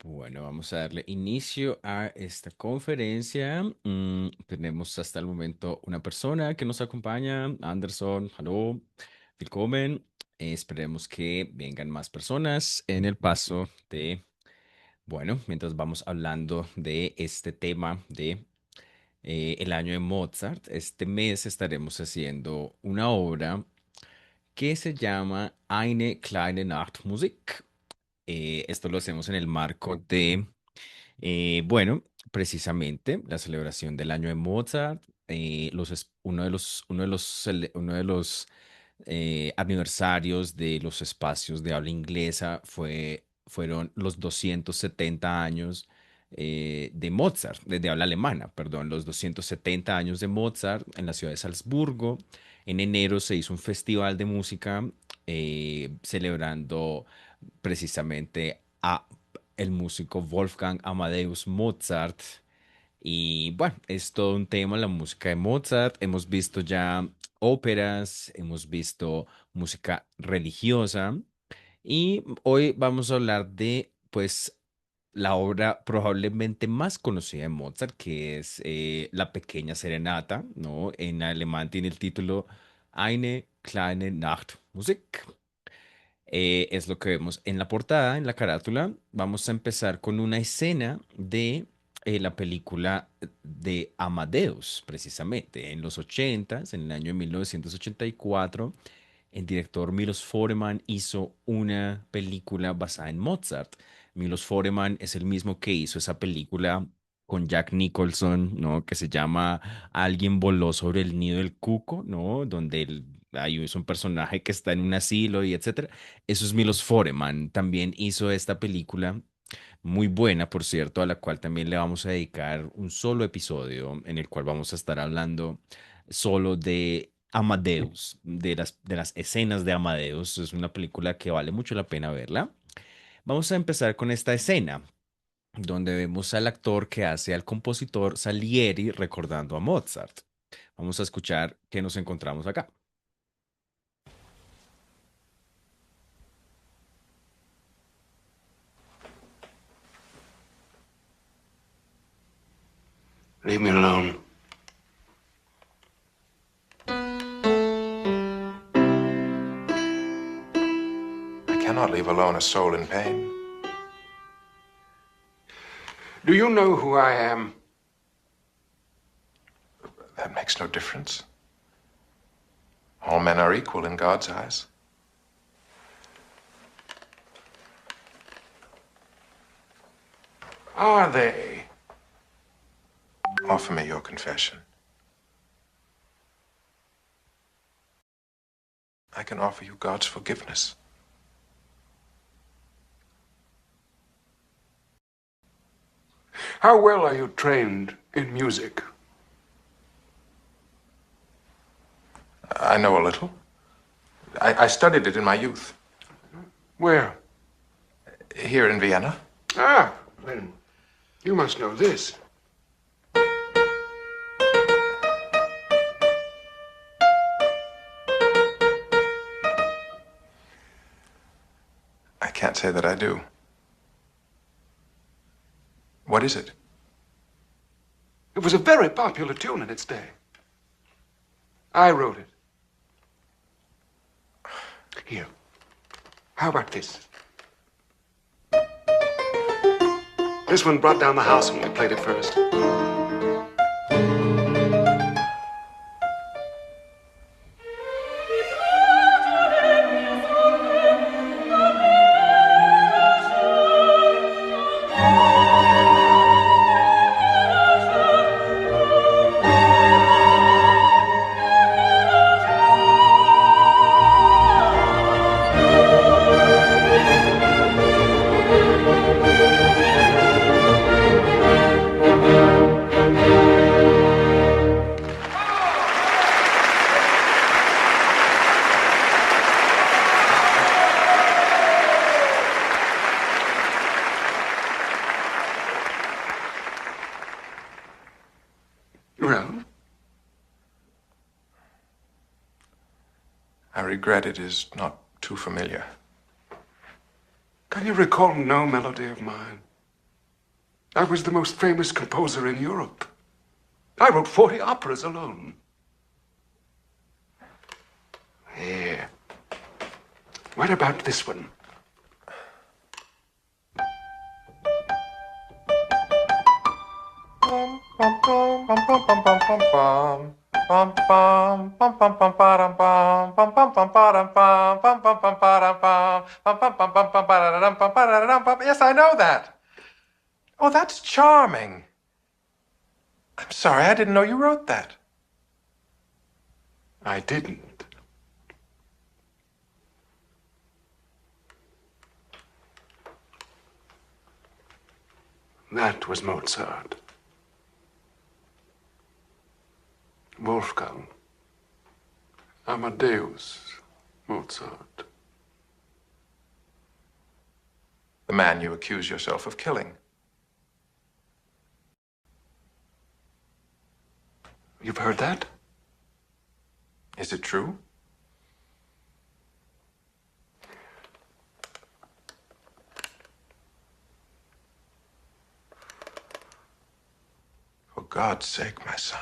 Bueno, vamos a darle inicio a esta conferencia. Tenemos hasta el momento una persona que nos acompaña, Anderson. Hallo, willkommen. Esperemos que vengan más personas en el paso de, bueno, mientras vamos hablando de este tema de el año de Mozart. Este mes estaremos haciendo una obra que se llama Eine kleine Nachtmusik. Esto lo hacemos en el marco de, bueno, precisamente la celebración del año de Mozart. Uno de los aniversarios de los espacios de habla inglesa fueron los 270 años de Mozart, de habla alemana, perdón, los 270 años de Mozart en la ciudad de Salzburgo. En enero se hizo un festival de música celebrando precisamente a el músico Wolfgang Amadeus Mozart. Y bueno, es todo un tema la música de Mozart. Hemos visto ya óperas, hemos visto música religiosa y hoy vamos a hablar de, pues, la obra probablemente más conocida de Mozart, que es La Pequeña Serenata, ¿no? En alemán tiene el título Eine kleine Nachtmusik. Es lo que vemos en la portada, en la carátula. Vamos a empezar con una escena de la película de Amadeus, precisamente. En los 80, en el año de 1984, el director Milos Forman hizo una película basada en Mozart. Milos Forman es el mismo que hizo esa película con Jack Nicholson, ¿no? Que se llama Alguien voló sobre el nido del cuco, ¿no? Donde es un personaje que está en un asilo y etcétera. Eso es Milos Forman. También hizo esta película muy buena, por cierto, a la cual también le vamos a dedicar un solo episodio en el cual vamos a estar hablando solo de Amadeus, de las escenas de Amadeus. Es una película que vale mucho la pena verla. Vamos a empezar con esta escena, donde vemos al actor que hace al compositor Salieri recordando a Mozart. Vamos a escuchar qué nos encontramos acá. Leave me alone. I cannot leave alone a soul in pain. Do you know who I am? That makes no difference. All men are equal in God's eyes. Are they? Offer me your confession. I can offer you God's forgiveness. How well are you trained in music? I know a little. I studied it in my youth, Where? here in Vienna. Ah, then you must know this. I can't say that I do. What is it? It was a very popular tune in its day. I wrote it. Here. How about this? This one brought down the house when we played it first. Well, I regret it is not too familiar. Can you recall no melody of mine? I was the most famous composer in Europe. I wrote 40 operas alone. Here. What about this one? Yes, I know that. Oh, that's charming. I'm sorry, I didn't know you wrote that. I didn't. That was Mozart. Wolfgang Amadeus Mozart. The man you accuse yourself of killing. You've heard that? Is it true? For God's sake, my son.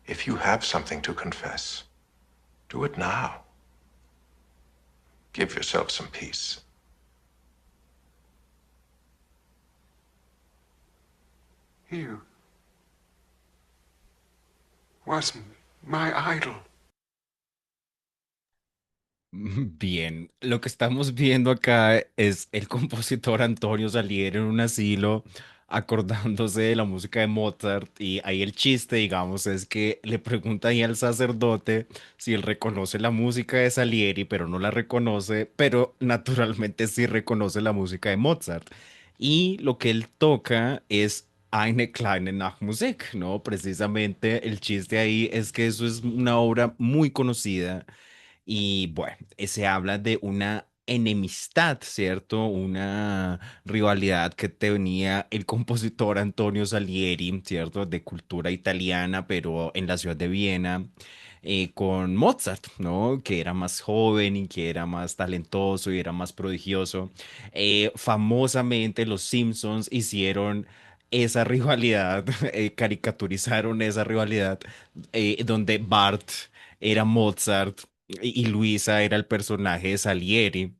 If you have something to confess, do it now. Give yourself some peace. He was my idol. Bien, lo que estamos viendo acá es el compositor Antonio Salieri en un asilo acordándose de la música de Mozart y ahí el chiste, digamos, es que le pregunta ahí al sacerdote si él reconoce la música de Salieri, pero no la reconoce, pero naturalmente sí reconoce la música de Mozart. Y lo que él toca es Eine kleine Nachtmusik, ¿no? Precisamente el chiste ahí es que eso es una obra muy conocida y bueno, se habla de una enemistad, ¿cierto? Una rivalidad que tenía el compositor Antonio Salieri, ¿cierto? De cultura italiana, pero en la ciudad de Viena, con Mozart, ¿no? Que era más joven y que era más talentoso y era más prodigioso. Famosamente los Simpsons hicieron esa rivalidad, caricaturizaron esa rivalidad, donde Bart era Mozart y Luisa era el personaje de Salieri.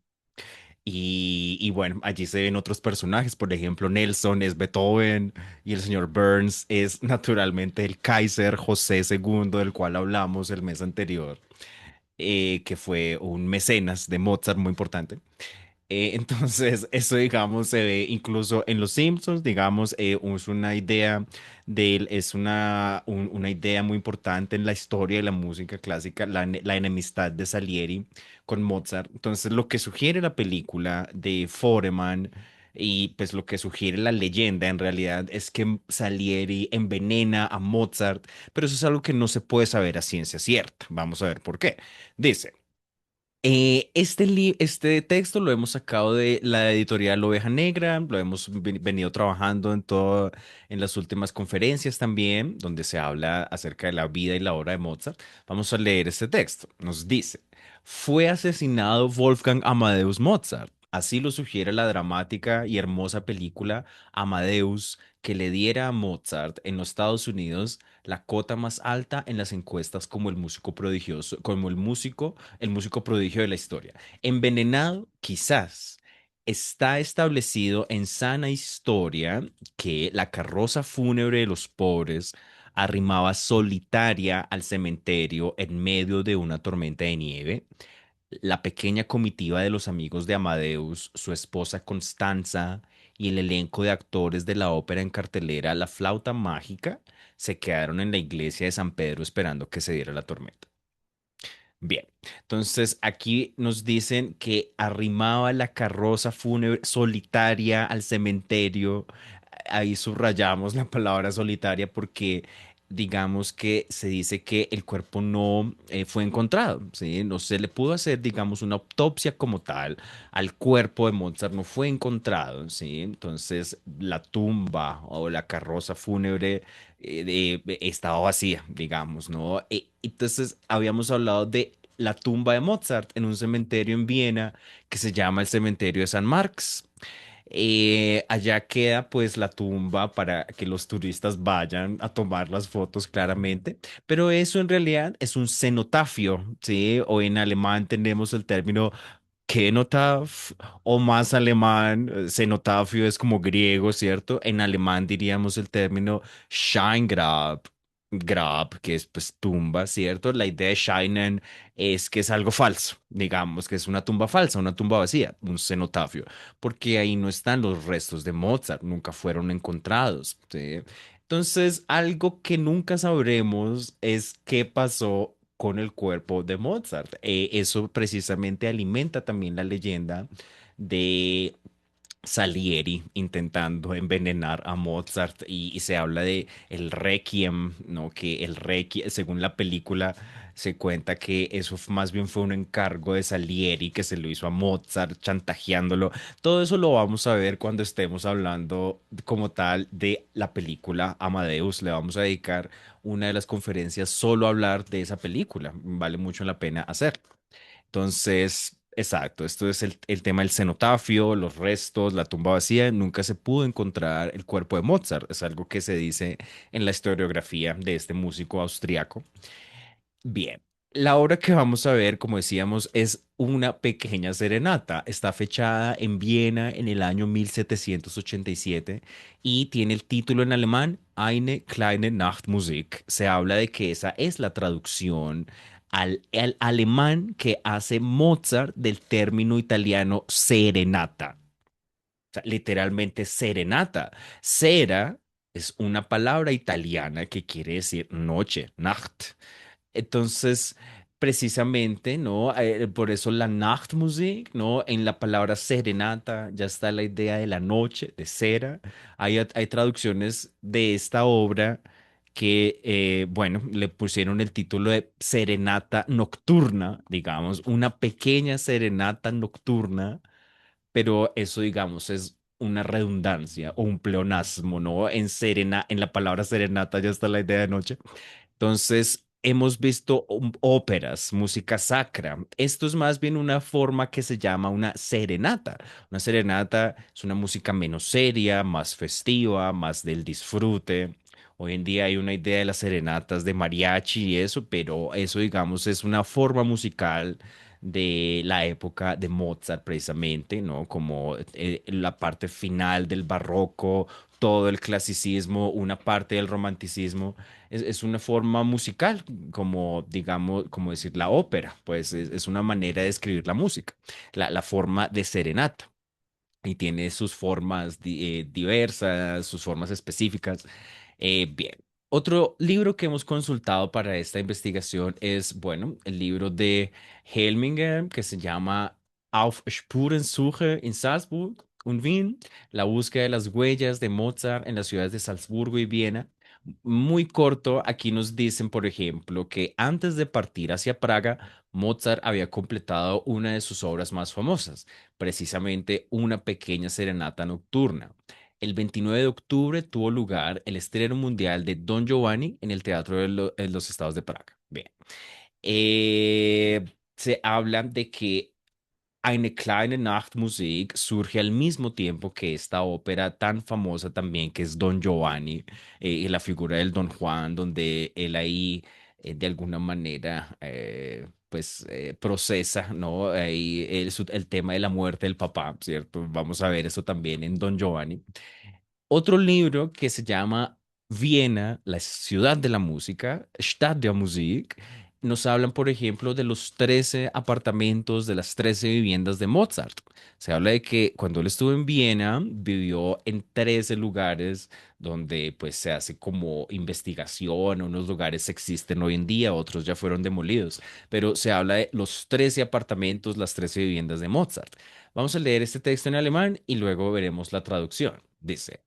Y bueno, allí se ven otros personajes, por ejemplo, Nelson es Beethoven y el señor Burns es naturalmente el Kaiser José II, del cual hablamos el mes anterior, que fue un mecenas de Mozart muy importante. Entonces, eso, digamos, se ve incluso en Los Simpsons, digamos, es una idea es una idea muy importante en la historia de la música clásica, la enemistad de Salieri con Mozart. Entonces, lo que sugiere la película de Foreman y pues lo que sugiere la leyenda en realidad es que Salieri envenena a Mozart, pero eso es algo que no se puede saber a ciencia cierta. Vamos a ver por qué. Dice. Este texto lo hemos sacado de la editorial Oveja Negra, lo hemos venido trabajando en las últimas conferencias también, donde se habla acerca de la vida y la obra de Mozart. Vamos a leer este texto. Nos dice, fue asesinado Wolfgang Amadeus Mozart. Así lo sugiere la dramática y hermosa película Amadeus, que le diera a Mozart en los Estados Unidos la cota más alta en las encuestas como el músico prodigioso, como el músico prodigio de la historia. Envenenado, quizás. Está establecido en sana historia que la carroza fúnebre de los pobres arrimaba solitaria al cementerio en medio de una tormenta de nieve. La pequeña comitiva de los amigos de Amadeus, su esposa Constanza y el elenco de actores de la ópera en cartelera La Flauta Mágica se quedaron en la iglesia de San Pedro esperando que se diera la tormenta. Bien, entonces aquí nos dicen que arrimaba la carroza fúnebre solitaria al cementerio. Ahí subrayamos la palabra solitaria porque digamos que se dice que el cuerpo no fue encontrado, ¿sí? No se le pudo hacer, digamos, una autopsia como tal al cuerpo de Mozart, no fue encontrado, ¿sí? Entonces la tumba o la carroza fúnebre estaba vacía, digamos, ¿no? Entonces habíamos hablado de la tumba de Mozart en un cementerio en Viena que se llama el cementerio de San Marx. Allá queda pues la tumba para que los turistas vayan a tomar las fotos claramente, pero eso en realidad es un cenotafio, ¿sí? O en alemán tenemos el término Kenotaph o más alemán, cenotafio es como griego, ¿cierto? En alemán diríamos el término Steingrab, Grab, que es pues tumba, ¿cierto? La idea de Scheinen es que es algo falso, digamos que es una tumba falsa, una tumba vacía, un cenotafio, porque ahí no están los restos de Mozart, nunca fueron encontrados, ¿sí? Entonces, algo que nunca sabremos es qué pasó con el cuerpo de Mozart. Eso precisamente alimenta también la leyenda de Salieri intentando envenenar a Mozart y se habla de el Requiem, ¿no? Que el Requiem, según la película, se cuenta que eso más bien fue un encargo de Salieri que se lo hizo a Mozart, chantajeándolo. Todo eso lo vamos a ver cuando estemos hablando como tal de la película Amadeus. Le vamos a dedicar una de las conferencias solo a hablar de esa película. Vale mucho la pena hacer. Entonces, exacto, esto es el tema del cenotafio, los restos, la tumba vacía. Nunca se pudo encontrar el cuerpo de Mozart. Es algo que se dice en la historiografía de este músico austriaco. Bien, la obra que vamos a ver, como decíamos, es una pequeña serenata. Está fechada en Viena en el año 1787 y tiene el título en alemán Eine kleine Nachtmusik. Se habla de que esa es la traducción al alemán que hace Mozart del término italiano serenata. O sea, literalmente serenata. Sera es una palabra italiana que quiere decir noche, Nacht. Entonces, precisamente, ¿no? Por eso la Nachtmusik, ¿no? En la palabra serenata ya está la idea de la noche, de cera. Hay traducciones de esta obra que, bueno, le pusieron el título de Serenata Nocturna, digamos, una pequeña serenata nocturna, pero eso, digamos, es una redundancia o un pleonasmo, ¿no? En la palabra serenata ya está la idea de noche. Entonces, hemos visto óperas, música sacra. Esto es más bien una forma que se llama una serenata. Una serenata es una música menos seria, más festiva, más del disfrute. Hoy en día hay una idea de las serenatas de mariachi y eso, pero eso, digamos, es una forma musical de la época de Mozart precisamente, ¿no? Como la parte final del barroco, todo el clasicismo, una parte del romanticismo es una forma musical, como digamos, como decir la ópera, pues es una manera de escribir la música, la forma de serenata. Y tiene sus formas diversas, sus formas específicas. Bien. Otro libro que hemos consultado para esta investigación es, bueno, el libro de Helminger que se llama Auf Spurensuche in Salzburg und Wien, la búsqueda de las huellas de Mozart en las ciudades de Salzburgo y Viena. Muy corto, aquí nos dicen, por ejemplo, que antes de partir hacia Praga, Mozart había completado una de sus obras más famosas, precisamente una pequeña serenata nocturna. El 29 de octubre tuvo lugar el estreno mundial de Don Giovanni en el Teatro de los Estados de Praga. Bien. Se habla de que Eine kleine Nachtmusik surge al mismo tiempo que esta ópera tan famosa también que es Don Giovanni, y la figura del Don Juan, donde él ahí de alguna manera pues procesa, ¿no? Ahí el tema de la muerte del papá, ¿cierto? Vamos a ver eso también en Don Giovanni. Otro libro que se llama Viena, la ciudad de la música, Stadt der Musik, nos hablan, por ejemplo, de los 13 apartamentos, de las 13 viviendas de Mozart. Se habla de que cuando él estuvo en Viena, vivió en 13 lugares donde pues se hace como investigación, unos lugares existen hoy en día, otros ya fueron demolidos, pero se habla de los 13 apartamentos, las 13 viviendas de Mozart. Vamos a leer este texto en alemán y luego veremos la traducción. Dice.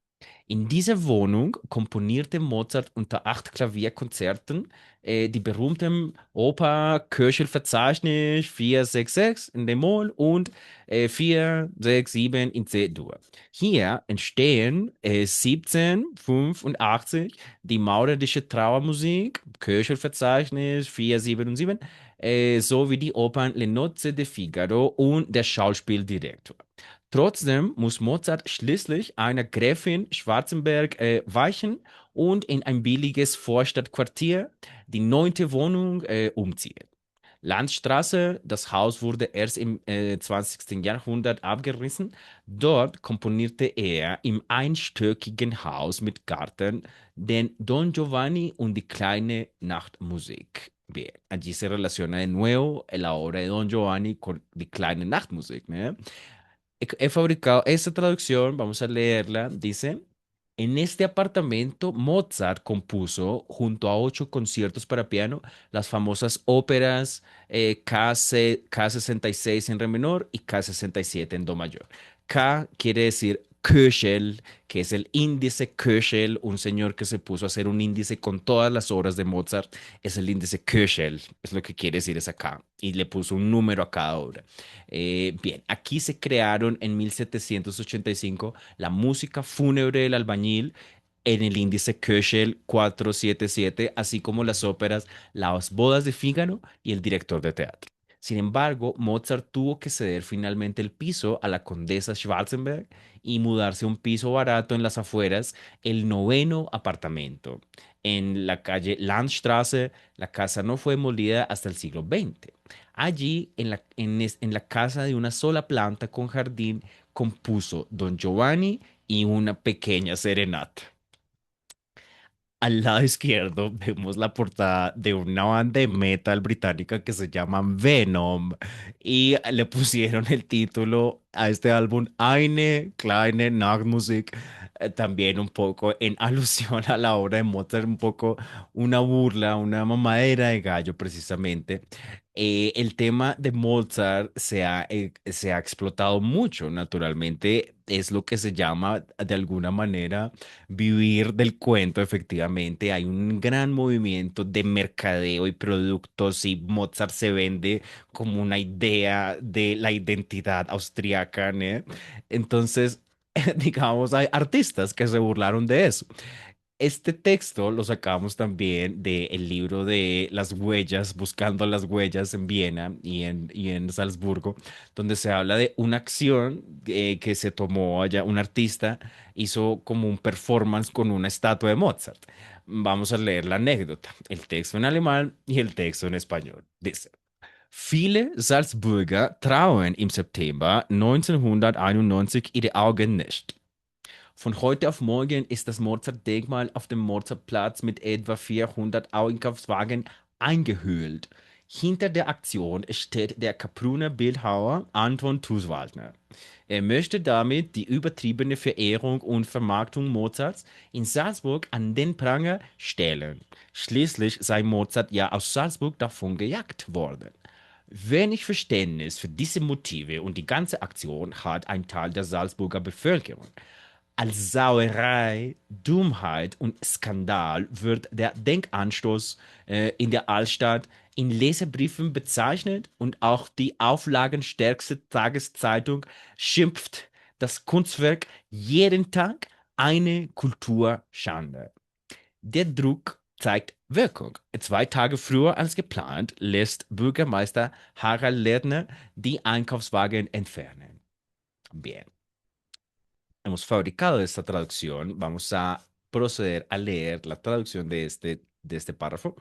In dieser Wohnung komponierte Mozart unter 8 Klavierkonzerten die berühmten Oper Köchel-Verzeichnis 466 in D-Moll und 467 in C-Dur. Hier entstehen 1785 die maurerische Trauermusik, Köchel-Verzeichnis 477, so wie die Opern Le Nozze de Figaro und der Schauspieldirektor. Trotzdem muss Mozart schließlich einer Gräfin Schwarzenberg weichen und in ein billiges Vorstadtquartier, die neunte Wohnung, umziehen. Landstraße, das Haus wurde erst im 20. Jahrhundert abgerissen. Dort komponierte er im einstöckigen Haus mit Garten den Don Giovanni und die kleine Nachtmusik. Bien, allí se relaciona de nuevo la obra de Don Giovanni con die kleine Nachtmusik, ¿no? He fabricado esta traducción, vamos a leerla, dice, en este apartamento Mozart compuso, junto a 8 conciertos para piano, las famosas óperas K66 en re menor y K67 en do mayor. K quiere decir Köchel, que es el índice Köchel, un señor que se puso a hacer un índice con todas las obras de Mozart, es el índice Köchel, es lo que quiere decir esa K, y le puso un número a cada obra. Bien, aquí se crearon en 1785 la música fúnebre del albañil en el índice Köchel 477, así como las óperas Las bodas de Fígaro y El director de teatro. Sin embargo, Mozart tuvo que ceder finalmente el piso a la condesa Schwarzenberg y mudarse a un piso barato en las afueras, el noveno apartamento. En la calle Landstraße, la casa no fue demolida hasta el siglo XX. Allí, en la casa de una sola planta con jardín, compuso Don Giovanni y una pequeña serenata. Al lado izquierdo vemos la portada de una banda de metal británica que se llama Venom y le pusieron el título a este álbum Eine kleine Nachtmusik, también un poco en alusión a la obra de Mozart, un poco una burla, una mamadera de gallo precisamente. El tema de Mozart se ha explotado mucho, naturalmente es lo que se llama de alguna manera vivir del cuento, efectivamente. Hay un gran movimiento de mercadeo y productos y Mozart se vende como una idea de la identidad austriaca, ¿no? Entonces, digamos, hay artistas que se burlaron de eso. Este texto lo sacamos también del libro de las huellas, buscando las huellas en Viena y en Salzburgo, donde se habla de una acción que se tomó allá, un artista hizo como un performance con una estatua de Mozart. Vamos a leer la anécdota, el texto en alemán y el texto en español. Dice, viele Salzburger trauen im September 1991 ihre Augen nicht. Von heute auf morgen ist das Mozart-Denkmal auf dem Mozartplatz mit etwa 400 Einkaufswagen eingehüllt. Hinter der Aktion steht der Kaproner Bildhauer Anton Tuswaldner. Er möchte damit die übertriebene Verehrung und Vermarktung Mozarts in Salzburg an den Pranger stellen. Schließlich sei Mozart ja aus Salzburg davon gejagt worden. Wenig Verständnis für diese Motive und die ganze Aktion hat ein Teil der Salzburger Bevölkerung. Als Sauerei, Dummheit und Skandal wird der Denkanstoß in der Altstadt in Leserbriefen bezeichnet und auch die auflagenstärkste Tageszeitung schimpft das Kunstwerk jeden Tag eine Kulturschande. Der Druck zeigt Wirkung. 2 Tage früher als geplant lässt Bürgermeister Harald Lerner die Einkaufswagen entfernen. Bien. Hemos fabricado esta traducción. Vamos a proceder a leer la traducción de este párrafo.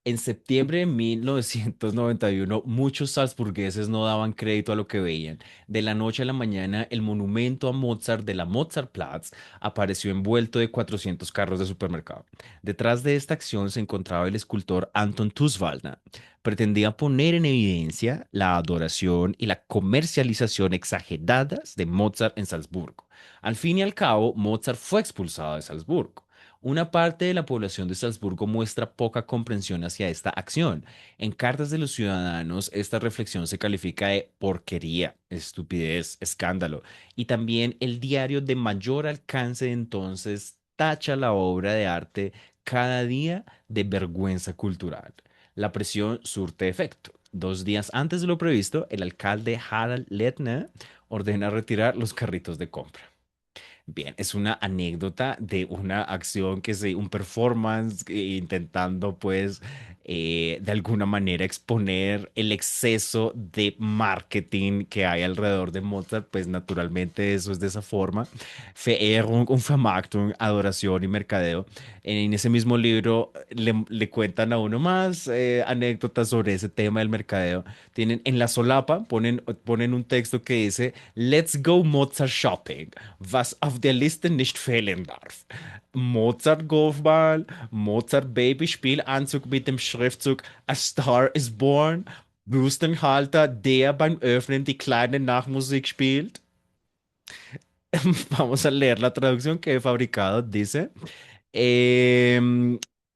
En septiembre de 1991, muchos salzburgueses no daban crédito a lo que veían. De la noche a la mañana, el monumento a Mozart de la Mozartplatz apareció envuelto de 400 carros de supermercado. Detrás de esta acción se encontraba el escultor Anton Tuswaldner. Pretendía poner en evidencia la adoración y la comercialización exageradas de Mozart en Salzburgo. Al fin y al cabo, Mozart fue expulsado de Salzburgo. Una parte de la población de Salzburgo muestra poca comprensión hacia esta acción. En cartas de los ciudadanos, esta reflexión se califica de porquería, estupidez, escándalo. Y también el diario de mayor alcance de entonces tacha la obra de arte cada día de vergüenza cultural. La presión surte efecto. 2 días antes de lo previsto, el alcalde Harald Lettner ordena retirar los carritos de compra. Bien, es una anécdota de una acción un performance intentando pues de alguna manera exponer el exceso de marketing que hay alrededor de Mozart, pues naturalmente eso es de esa forma. Verehrung und Vermarktung, adoración y mercadeo. En ese mismo libro le cuentan a uno más anécdotas sobre ese tema del mercadeo. Tienen en la solapa, ponen un texto que dice, Let's go Mozart shopping, was auf der Liste nicht fehlen darf. Mozart Golfball, Mozart Babyspielanzug mit dem Schriftzug A Star is Born, Bürstenhalter, der beim Öffnen die kleine Nachmusik spielt. Vamos a leer la traducción que he fabricado. Dice,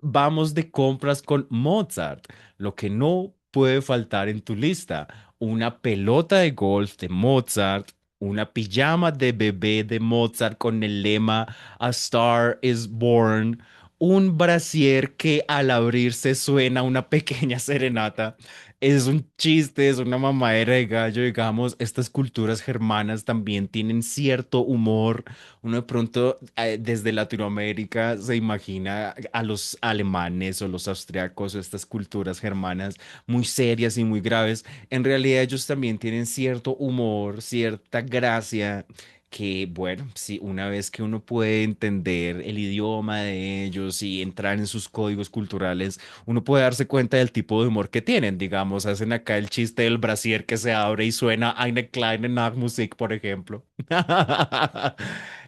vamos de compras con Mozart. Lo que no puede faltar en tu lista, una pelota de golf de Mozart, una pijama de bebé de Mozart con el lema A Star is Born, un brasier que al abrirse suena una pequeña serenata. Es un chiste, es una mamadera de gallo, digamos. Estas culturas germanas también tienen cierto humor. Uno de pronto desde Latinoamérica se imagina a los alemanes o los austriacos o estas culturas germanas muy serias y muy graves. En realidad ellos también tienen cierto humor, cierta gracia. Que bueno, sí, una vez que uno puede entender el idioma de ellos y entrar en sus códigos culturales, uno puede darse cuenta del tipo de humor que tienen. Digamos, hacen acá el chiste del brasier que se abre y suena Eine kleine Nachtmusik, por ejemplo.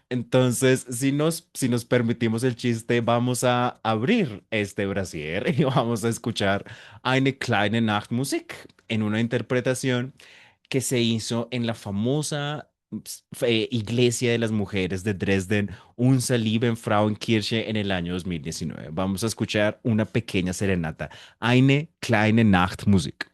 Entonces, si nos permitimos el chiste, vamos a abrir este brasier y vamos a escuchar Eine kleine Nachtmusik en una interpretación que se hizo en la famosa Iglesia de las Mujeres de Dresden, Unser Lieben Frauenkirche, en el año 2019. Vamos a escuchar una pequeña serenata, Eine kleine Nachtmusik.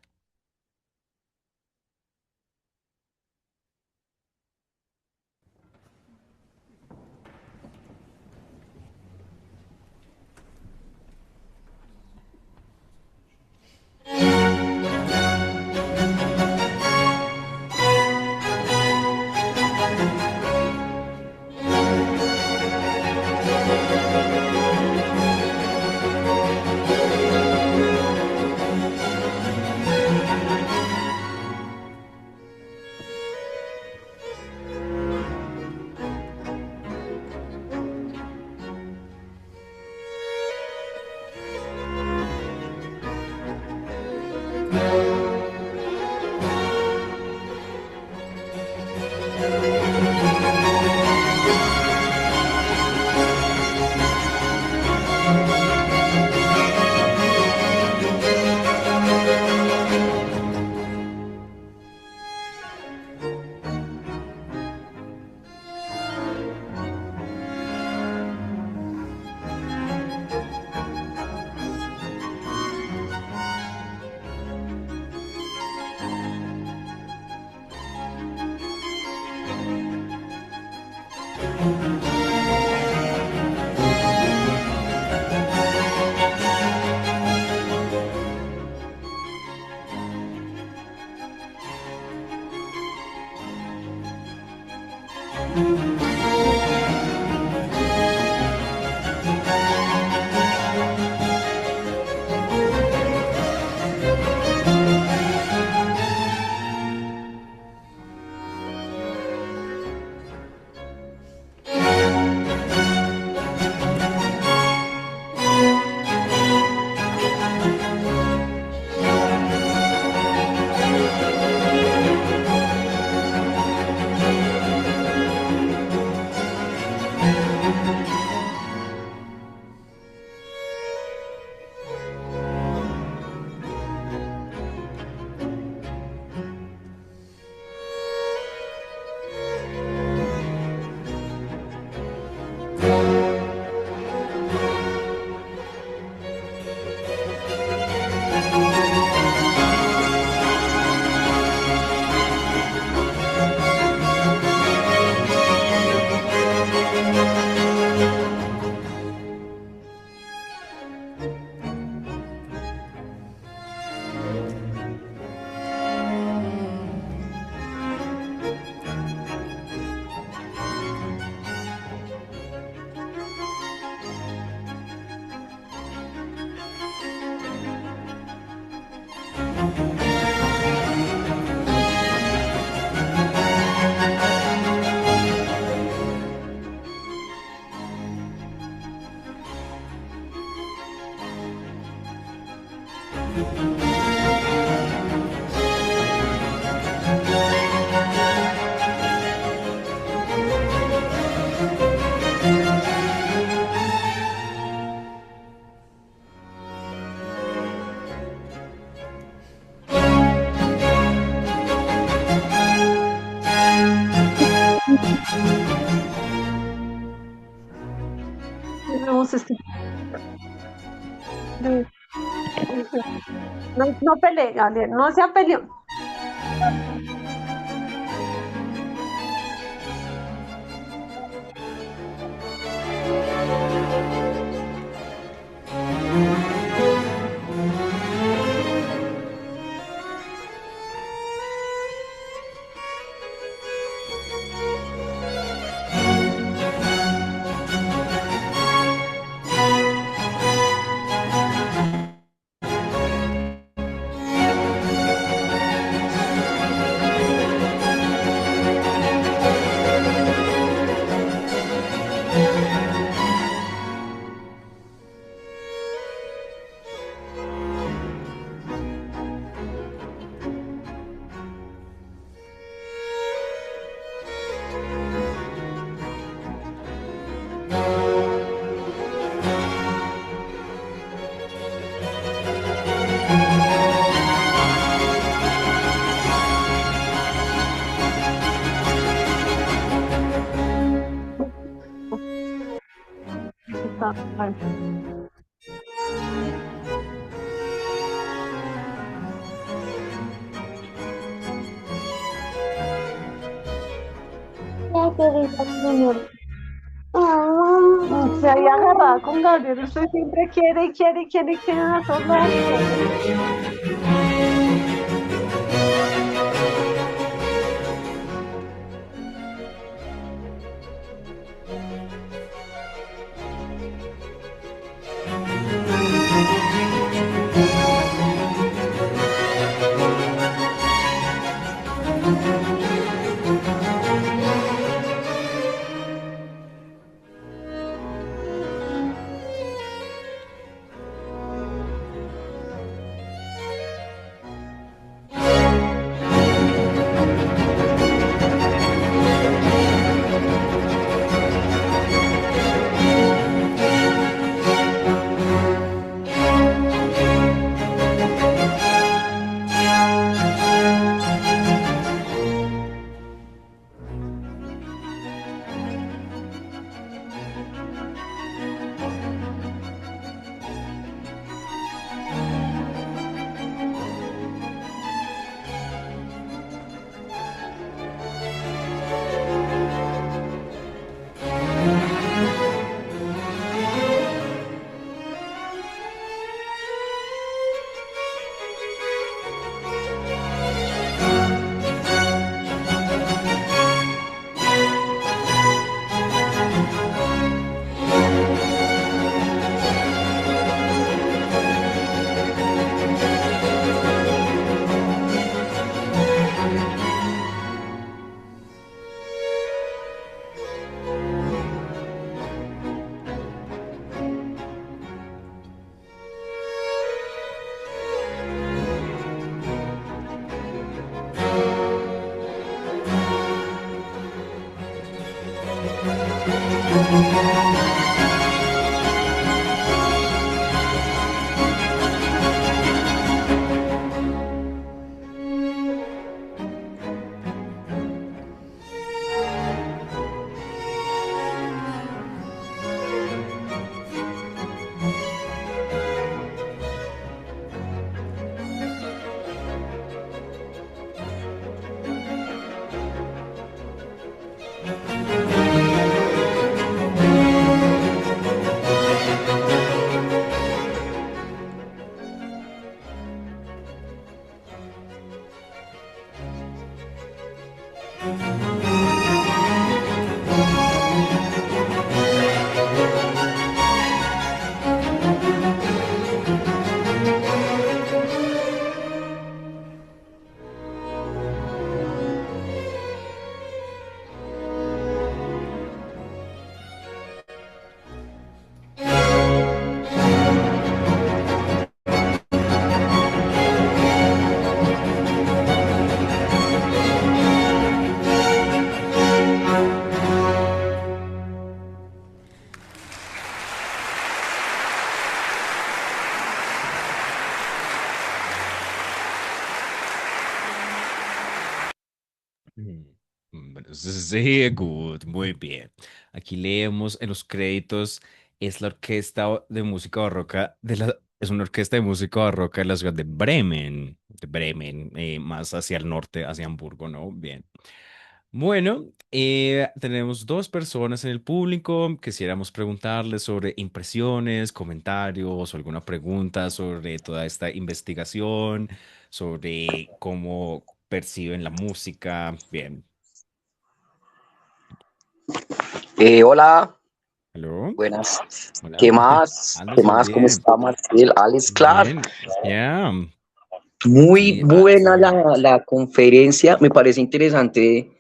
Tenemos de- no, no pelee, Gabriel, no sea peleón. Está, ay, ya te digo, señor. Se había agarrado con Gabriel, usted siempre quiere y quiere y quiere y quiere hablar. Sehr gut, muy bien. Aquí leemos en los créditos, es la orquesta de música barroca es una orquesta de música barroca de la ciudad de Bremen, más hacia el norte, hacia Hamburgo, ¿no? Bien. Bueno, tenemos dos personas en el público. Quisiéramos preguntarles sobre impresiones, comentarios o alguna pregunta sobre toda esta investigación, sobre cómo perciben la música. Bien. Hola, ¿Aló? buenas. Hola. ¿Qué más? ¿Qué Anderson, más? ¿Cómo bien. está Marcel? Alles klar. Bien. Ya. Muy Sí, buena Anderson. la conferencia. Me parece interesante,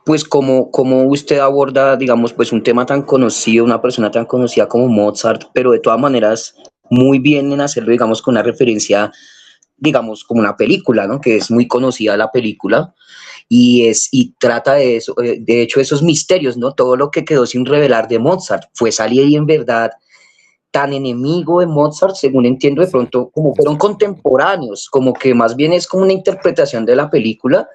pues, como usted aborda, digamos, pues, un tema tan conocido, una persona tan conocida como Mozart, pero de todas maneras, muy bien en hacerlo, digamos, con una referencia, digamos, como una película, ¿no? Que es muy conocida la película. Y trata de eso, de hecho, esos misterios, ¿no? Todo lo que quedó sin revelar de Mozart fue Salieri en verdad tan enemigo de Mozart, según entiendo, de Exacto, pronto, como fueron exactamente. contemporáneos, como que más bien es como una interpretación de la película,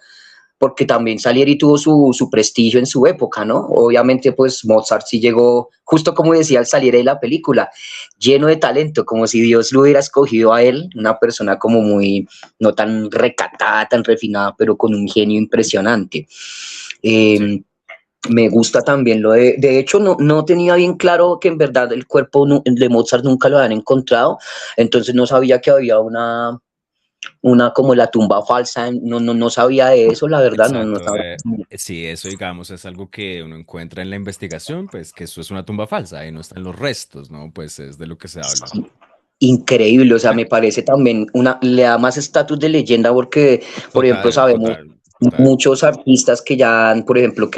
porque también Salieri tuvo su prestigio en su época, ¿no? Obviamente, pues Mozart sí llegó, justo como decía el Salieri de la película, lleno de talento, como si Dios lo hubiera escogido a él, una persona como muy, no tan recatada, tan refinada, pero con un genio impresionante. Sí. Eh, Me gusta también de hecho, no tenía bien claro que en verdad el cuerpo de Mozart nunca lo habían encontrado, entonces no sabía que había una como la tumba falsa, no sabía de eso, la verdad, no Exacto. sabía. Sí, eso digamos es algo que uno encuentra en la investigación, pues que eso es una tumba falsa, ahí no están los restos, ¿no? Pues es de lo que se habla. Sí, increíble, o sea, me parece también le da más estatus de leyenda porque, por ejemplo, Total, sabemos total, total. muchos artistas que ya han, por ejemplo,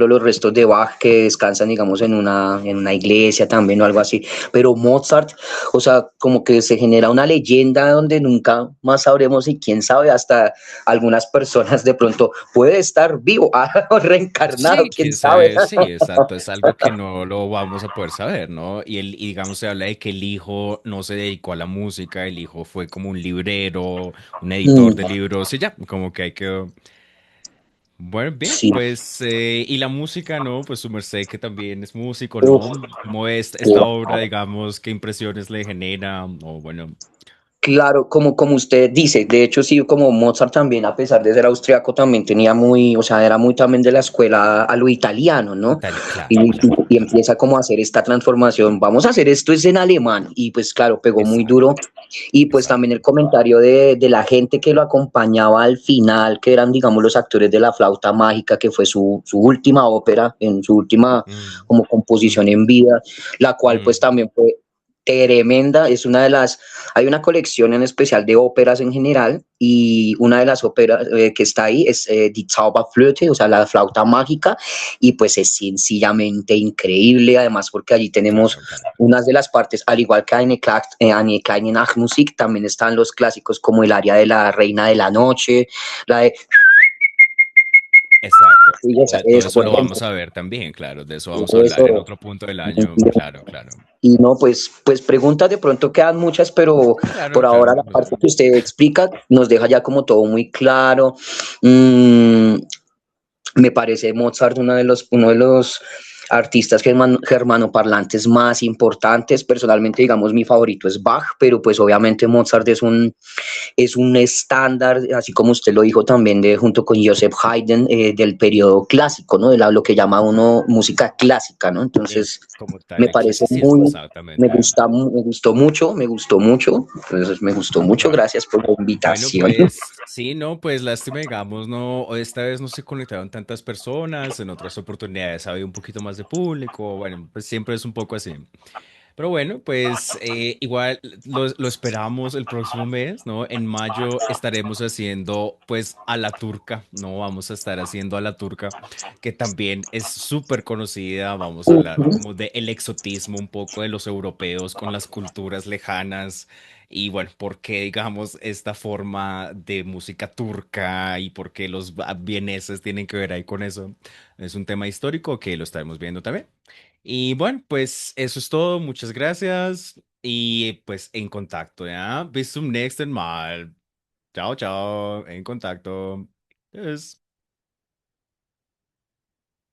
los restos de Bach que descansan, digamos, en una iglesia también o algo así, pero Mozart, o sea, como que se genera una leyenda donde nunca más sabremos y quién sabe, hasta algunas personas de pronto puede estar vivo o reencarnado, Sí, quién quién sabe. sabe, sí, exacto, es algo que no lo vamos a poder saber, ¿no? Y digamos se habla de que el hijo no se dedicó a la música, el hijo fue como un librero, un editor Mm, de libros y ya, como que hay que... Bueno, bien, sí. pues, y la música, ¿no? Pues su merced que también es músico, Uf, ¿no? ¿Cómo es esta obra, claro. digamos, qué impresiones le genera? O bueno, Claro, como usted dice, de hecho sí, como Mozart también, a pesar de ser austriaco, también tenía muy, o sea, era muy también de la escuela a lo italiano, ¿no? Italia, Y, claro, claro, y claro. empieza como a hacer esta transformación, vamos a hacer esto es en alemán, y pues claro, pegó muy Exacto, duro, y pues exacto. también el comentario de la gente que lo acompañaba al final, que eran, digamos, los actores de La Flauta Mágica, que fue su última ópera, en su última Mm, como composición en vida, la cual pues mm. también fue tremenda, es una de las hay una colección en especial de óperas en general y una de las óperas que está ahí es Die Zauberflöte, o sea, la flauta mágica, y pues es sencillamente increíble, además porque allí tenemos Claro, claro. unas de las partes, al igual que Eine kleine Nachtmusik, también están los clásicos como el área de la Reina de la Noche, la de... Exacto. Sí, Todo eso, eso por lo ejemplo. vamos a ver también, claro. De eso vamos a hablar en Eso, otro punto del año. Claro, claro. y no, pues preguntas de pronto quedan muchas, pero Claro, por claro. ahora la parte que usted explica nos deja ya como todo muy claro. Mm, Me parece Mozart uno de los artistas germanoparlantes más importantes. Personalmente, digamos, mi favorito es Bach, pero pues obviamente Mozart es un estándar, así como usted lo dijo también, junto con Joseph Haydn, del periodo clásico, ¿no? Lo que llama uno música clásica, ¿no? Entonces, Como tal, me el parece clasicismo, exactamente. me gustó mucho, entonces me gustó mucho, Bueno, gracias por la bueno, invitación. pues sí, no, pues lástima, digamos, no, esta vez no se conectaron tantas personas, en otras oportunidades había un poquito más de público, bueno, pues siempre es un poco así. Pero bueno, pues igual lo esperamos el próximo mes, ¿no? En mayo estaremos haciendo pues a la turca, ¿no? Vamos a estar haciendo a la turca, que también es súper conocida. Vamos a hablar como de el exotismo un poco de los europeos con las culturas lejanas y bueno, por qué digamos esta forma de música turca y por qué los vieneses tienen que ver ahí con eso. Es un tema histórico que lo estaremos viendo también. Y bueno, pues eso es todo. Muchas gracias. Y pues en contacto, ¿ya? Bis zum nächsten Mal. Chao, chao. En contacto. Tschüss.